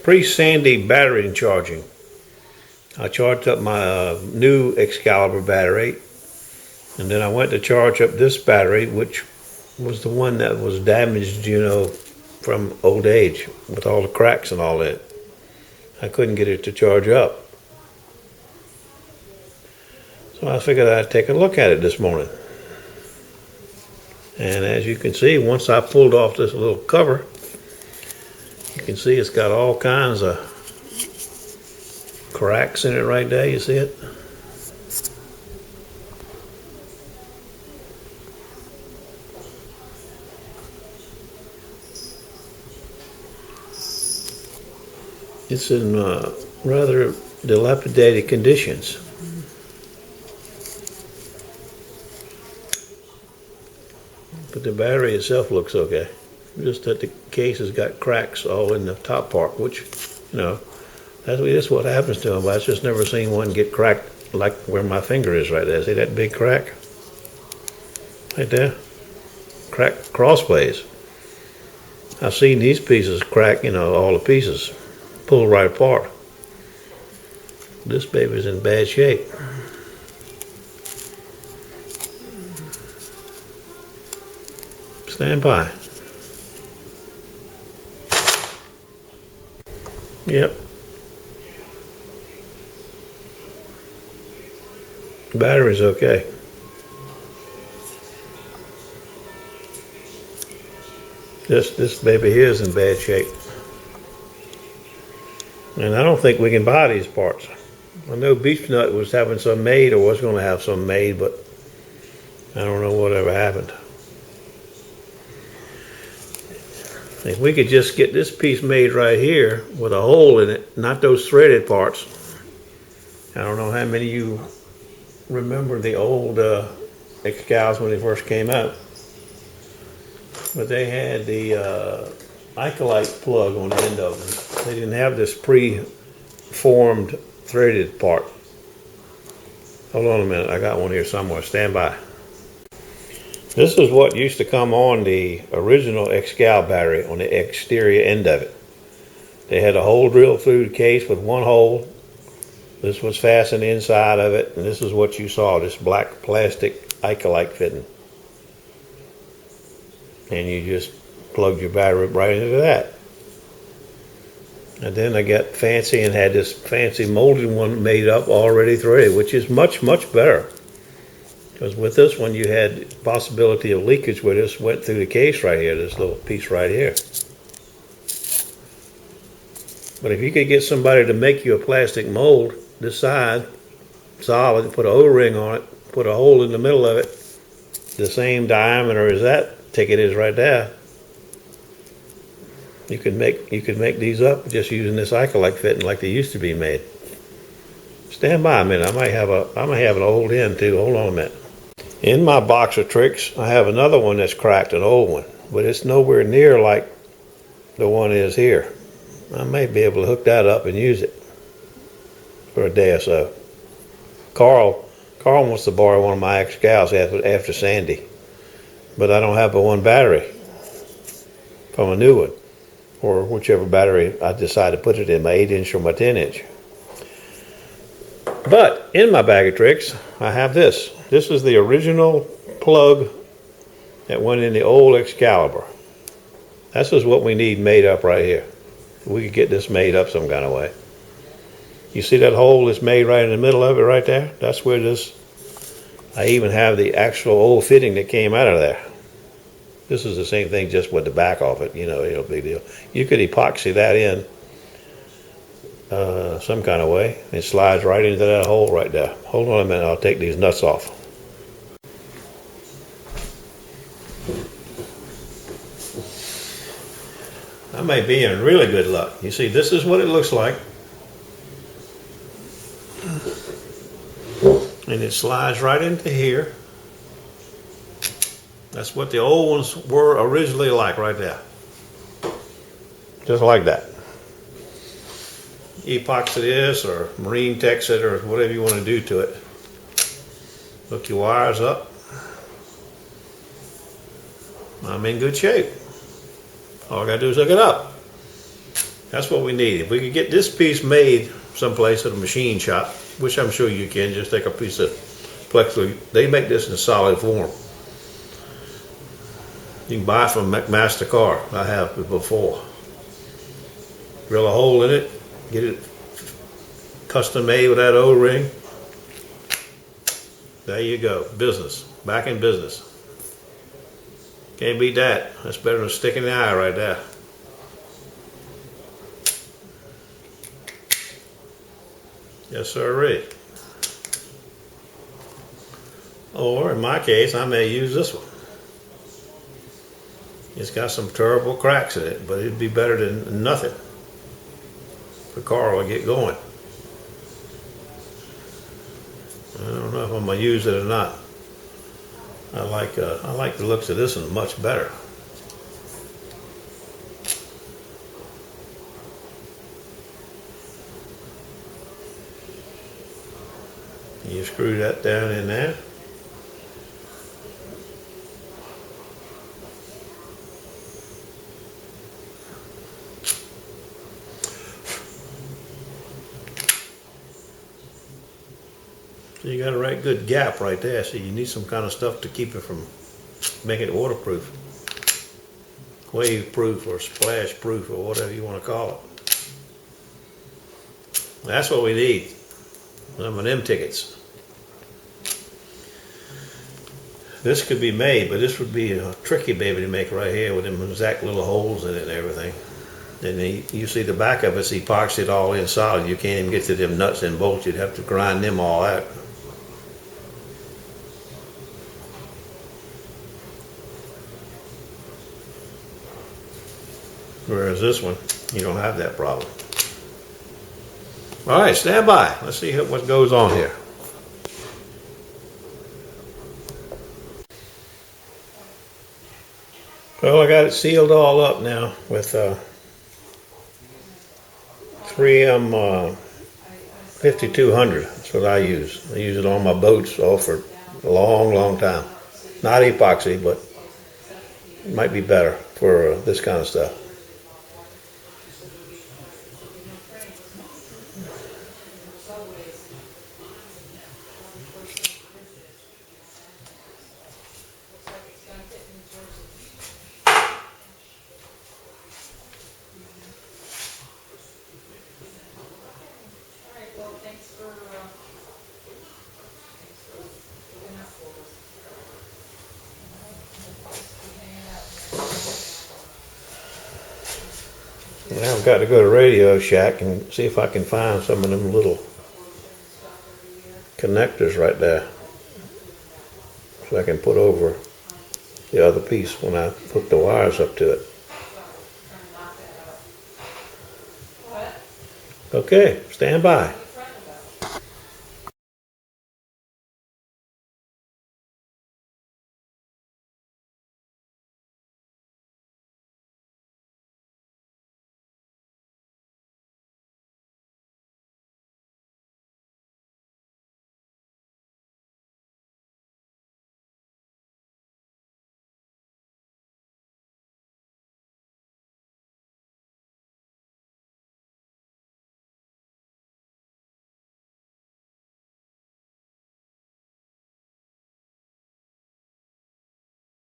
Pre-Sandy battery charging. I charged up my new Excalibur battery, and then I went to charge up this battery, which was the one that was damaged, from old age with all the cracks and all that. I couldn't get it to charge up. So I figured I'd take a look at it this morning. And as you can see, once I pulled off this little cover, you can see it's got all kinds of cracks in it right there. You see it? It's in rather dilapidated conditions. But the battery itself looks okay. Just that the case has got cracks all in the top part, which, that's what happens to them. But I've just never seen one get cracked like where my finger is right there. See that big crack? Right there? Cracked crossways. I've seen these pieces crack, all the pieces pulled right apart. This baby's in bad shape. Stand by. Yep. Battery's okay. This baby here is in bad shape. And I don't think we can buy these parts. I know Beach Nut was having some made, or was going to have some made, but I don't know whatever happened. If we could just get this piece made right here with a hole in it, not those threaded parts. I don't know how many of you remember the old Excals when they first came out, but they had the Icolite plug on the end of them. They didn't have this pre-formed threaded part. Hold on a minute, I got one here somewhere. Stand by. This is what used to come on the original Excal battery on the exterior end of it. They had a hole drilled through the case with one hole. This was fastened inside of it, and this is what you saw, this black plastic Icolite fitting. And you just plugged your battery right into that. And then I got fancy and had this fancy molded one made up already threaded, which is much, much better. Because with this one, you had possibility of leakage where this went through the case right here, this little piece right here. But if you could get somebody to make you a plastic mold this side, solid, put an O-ring on it, put a hole in the middle of it, the same diameter as that ticket is right there, you could make these up just using this Icolite fitting like they used to be made. Stand by a minute. I might have an old end too. Hold on a minute. In my box of tricks, I have another one that's cracked, an old one, but it's nowhere near like the one is here. I may be able to hook that up and use it for a day or so. Carl wants to borrow one of my Excals after Sandy, but I don't have but one battery from a new one, or whichever battery I decide to put it in, my 8-inch or my 10-inch. But in my bag of tricks, I have this. This is the original plug that went in the old Excalibur. This is what we need made up right here. We could get this made up some kind of way. You see that hole that's made right in the middle of it right there? That's where this, I even have the actual old fitting that came out of there. This is the same thing just with the back of it, big deal. You could epoxy that in some kind of way. It slides right into that hole right there. Hold on a minute, I'll take these nuts off. I may be in really good luck. You see, this is what it looks like. And it slides right into here. That's what the old ones were originally like right there. Just like that. Epoxy this or marine tex it or whatever you want to do to it. Hook your wires up. I'm in good shape. All I gotta do is hook it up. That's what we need. If we could get this piece made someplace at a machine shop, which I'm sure you can, just take a piece of plexiglass. They make this in solid form. You can buy it from McMaster Car. I have it before. Drill a hole in it, get it custom made with that O-ring. There you go. Business. Back in business. Can't beat that. That's better than a stick in the eye right there. Yes, sirree. Or in my case, I may use this one. It's got some terrible cracks in it, but it'd be better than nothing. The car will get going. I don't know if I'm gonna use it or not. I like the looks of this one much better. You screw that down in there. So you got a right good gap right there, so you need some kind of stuff to keep it from making it waterproof, wave proof or splash proof or whatever you want to call it. That's what we need. Some of them tickets. This could be made, but this would be a tricky baby to make right here with them exact little holes in it and everything. And you see the back of it, he epoxy it all in solid. You can't even get to them nuts and bolts. You'd have to grind them all out. Whereas this one, you don't have that problem. All right, stand by. Let's see what goes on here. Well, I got it sealed all up now with 3M 5200. That's what I use. I use it on my boats all for a long, long time. Not epoxy, but it might be better for this kind of stuff. Now I've got to go to Radio Shack and see if I can find some of them little connectors right there, so I can put over the other piece when I hook the wires up to it. Okay, stand by.